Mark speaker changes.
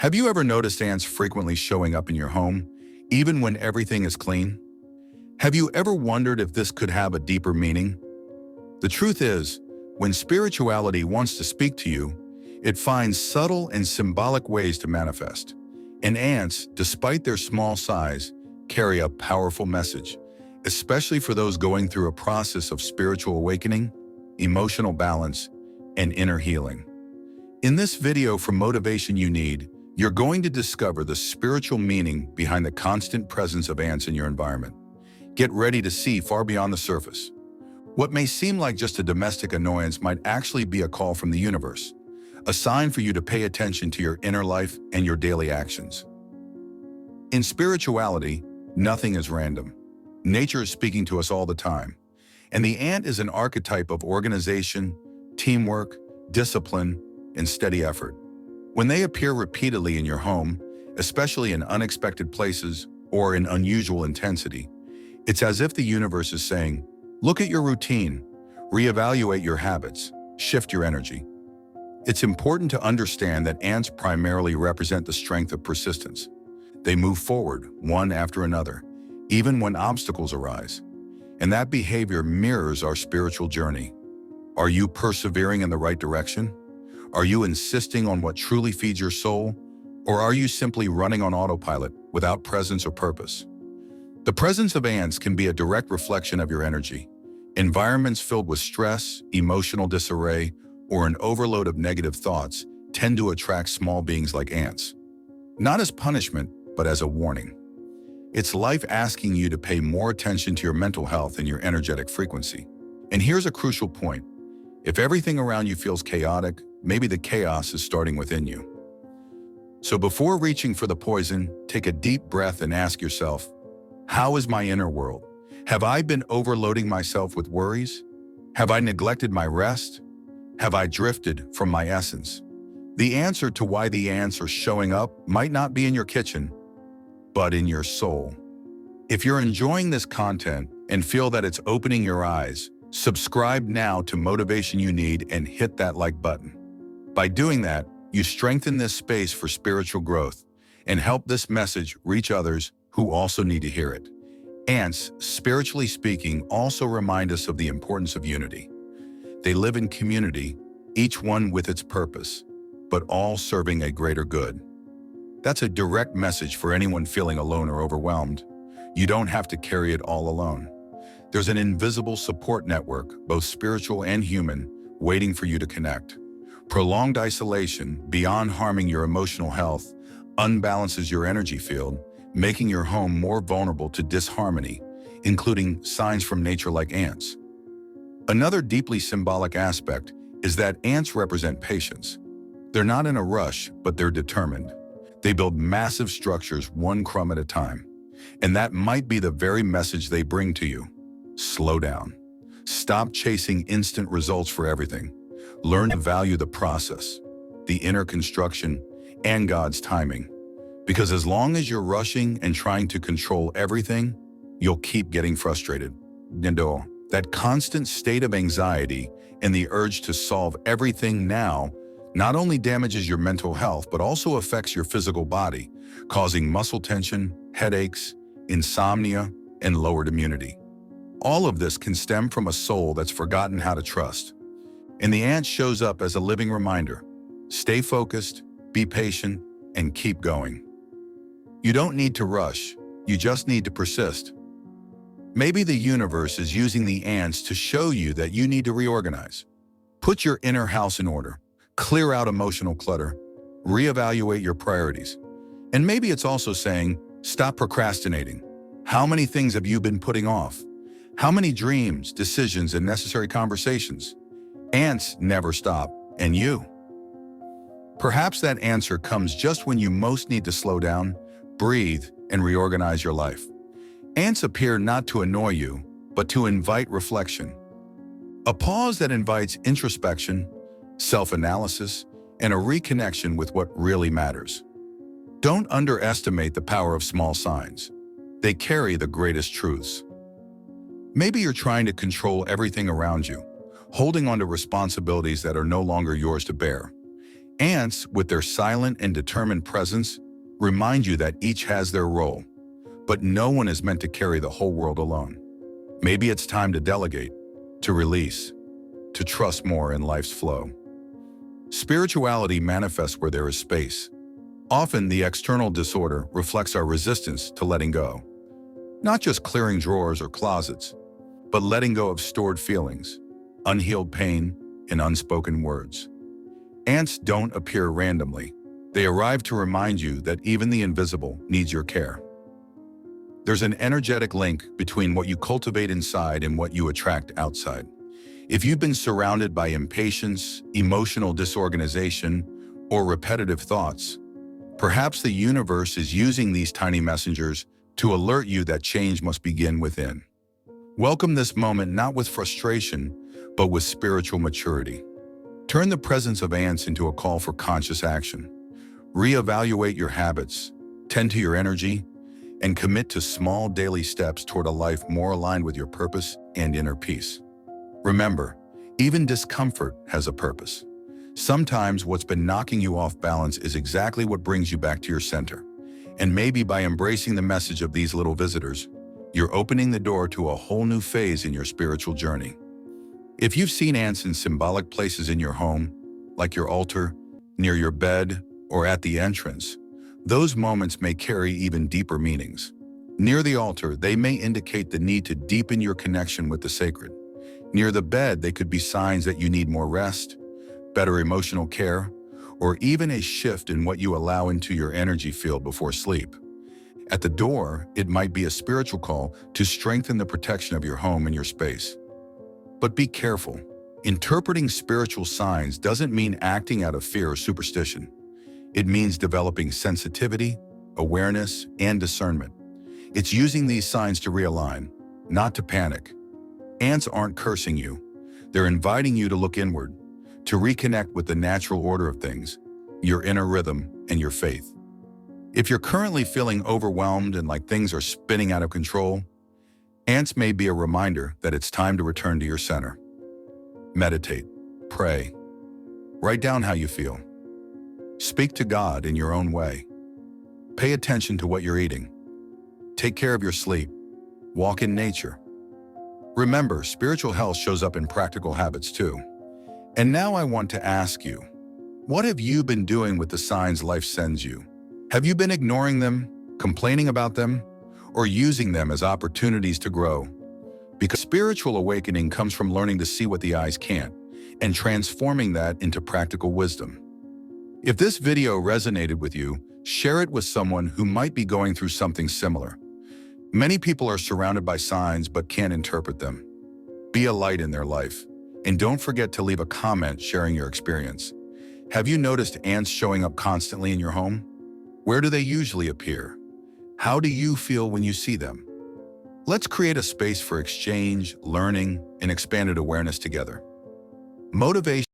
Speaker 1: Have you ever noticed ants frequently showing up in your home, even when everything is clean? Have you ever wondered if this could have a deeper meaning? The truth is, when spirituality wants to speak to you, it finds subtle and symbolic ways to manifest. And ants, despite their small size, carry a powerful message, especially for those going through a process of spiritual awakening, emotional balance, and inner healing. In this video from Motivation You Need, you're going to discover the spiritual meaning behind the constant presence of ants in your environment. Get ready to see far beyond the surface. What may seem like just a domestic annoyance might actually be a call from the universe, a sign for you to pay attention to your inner life and your daily actions. In spirituality, nothing is random. Nature is speaking to us all the time, and the ant is an archetype of organization, teamwork, discipline, and steady effort. When they appear repeatedly in your home, especially in unexpected places or in unusual intensity, it's as if the universe is saying, look at your routine, reevaluate your habits, shift your energy. It's important to understand that ants primarily represent the strength of persistence. They move forward, one after another, even when obstacles arise. And that behavior mirrors our spiritual journey. Are you persevering in the right direction? Are you insisting on what truly feeds your soul? Or are you simply running on autopilot without presence or purpose? The presence of ants can be a direct reflection of your energy. Environments filled with stress, emotional disarray, or an overload of negative thoughts tend to attract small beings like ants. Not as punishment, but as a warning. It's life asking you to pay more attention to your mental health and your energetic frequency. And here's a crucial point. If everything around you feels chaotic, maybe the chaos is starting within you. So before reaching for the poison, take a deep breath and ask yourself, how is my inner world? Have I been overloading myself with worries? Have I neglected my rest? Have I drifted from my essence? The answer to why the ants are showing up might not be in your kitchen, but in your soul. If you're enjoying this content and feel that it's opening your eyes, subscribe now to Motivation You Need and hit that like button. By doing that, you strengthen this space for spiritual growth and help this message reach others who also need to hear it. Ants, spiritually speaking, also remind us of the importance of unity. They live in community, each one with its purpose, but all serving a greater good. That's a direct message for anyone feeling alone or overwhelmed. You don't have to carry it all alone. There's an invisible support network, both spiritual and human, waiting for you to connect. Prolonged isolation, beyond harming your emotional health, unbalances your energy field, making your home more vulnerable to disharmony, including signs from nature like ants. Another deeply symbolic aspect is that ants represent patience. They're not in a rush, but they're determined. They build massive structures one crumb at a time. And that might be the very message they bring to you. Slow down. Stop chasing instant results for everything. Learn to value the process, the inner construction, and God's timing. Because as long as you're rushing and trying to control everything, you'll keep getting frustrated. That constant state of anxiety and the urge to solve everything now not only damages your mental health, but also affects your physical body, causing muscle tension, headaches, insomnia, and lowered immunity. All of this can stem from a soul that's forgotten how to trust. And the ant shows up as a living reminder. Stay focused, be patient, and keep going. You don't need to rush, you just need to persist. Maybe the universe is using the ants to show you that you need to reorganize. Put your inner house in order, clear out emotional clutter, reevaluate your priorities. And maybe it's also saying, stop procrastinating. How many things have you been putting off? How many dreams, decisions, and necessary conversations? Ants never stop, and you? Perhaps that answer comes just when you most need to slow down, breathe, and reorganize your life. Ants appear not to annoy you, but to invite reflection. A pause that invites introspection, self-analysis, and a reconnection with what really matters. Don't underestimate the power of small signs. They carry the greatest truths. Maybe you're trying to control everything around you, holding on to responsibilities that are no longer yours to bear. Ants, with their silent and determined presence, remind you that each has their role, but no one is meant to carry the whole world alone. Maybe it's time to delegate, to release, to trust more in life's flow. Spirituality manifests where there is space. Often, the external disorder reflects our resistance to letting go. Not just clearing drawers or closets, but letting go of stored feelings, unhealed pain, and unspoken words. Ants don't appear randomly. They arrive to remind you that even the invisible needs your care. There's an energetic link between what you cultivate inside and what you attract outside. If you've been surrounded by impatience, emotional disorganization, or repetitive thoughts, perhaps the universe is using these tiny messengers to alert you that change must begin within. Welcome this moment not with frustration, but with spiritual maturity. Turn the presence of ants into a call for conscious action. Reevaluate your habits, tend to your energy, and commit to small daily steps toward a life more aligned with your purpose and inner peace. Remember, even discomfort has a purpose. Sometimes what's been knocking you off balance is exactly what brings you back to your center. And maybe by embracing the message of these little visitors, you're opening the door to a whole new phase in your spiritual journey. If you've seen ants in symbolic places in your home, like your altar, near your bed, or at the entrance, those moments may carry even deeper meanings. Near the altar, they may indicate the need to deepen your connection with the sacred. Near the bed, they could be signs that you need more rest, better emotional care, or even a shift in what you allow into your energy field before sleep. At the door, it might be a spiritual call to strengthen the protection of your home and your space. But be careful. Interpreting spiritual signs doesn't mean acting out of fear or superstition. It means developing sensitivity, awareness, and discernment. It's using these signs to realign, not to panic. Ants aren't cursing you. They're inviting you to look inward, to reconnect with the natural order of things, your inner rhythm, and your faith. If you're currently feeling overwhelmed and like things are spinning out of control, ants may be a reminder that it's time to return to your center. Meditate, pray, write down how you feel. Speak to God in your own way. Pay attention to what you're eating. Take care of your sleep. Walk in nature. Remember, spiritual health shows up in practical habits too. And now I want to ask you, what have you been doing with the signs life sends you? Have you been ignoring them, complaining about them, or using them as opportunities to grow? Because spiritual awakening comes from learning to see what the eyes can't and transforming that into practical wisdom. If this video resonated with you, share it with someone who might be going through something similar. Many people are surrounded by signs but can't interpret them. Be a light in their life. And don't forget to leave a comment sharing your experience. Have you noticed ants showing up constantly in your home? Where do they usually appear? How do you feel when you see them? Let's create a space for exchange, learning, and expanded awareness together. Motivation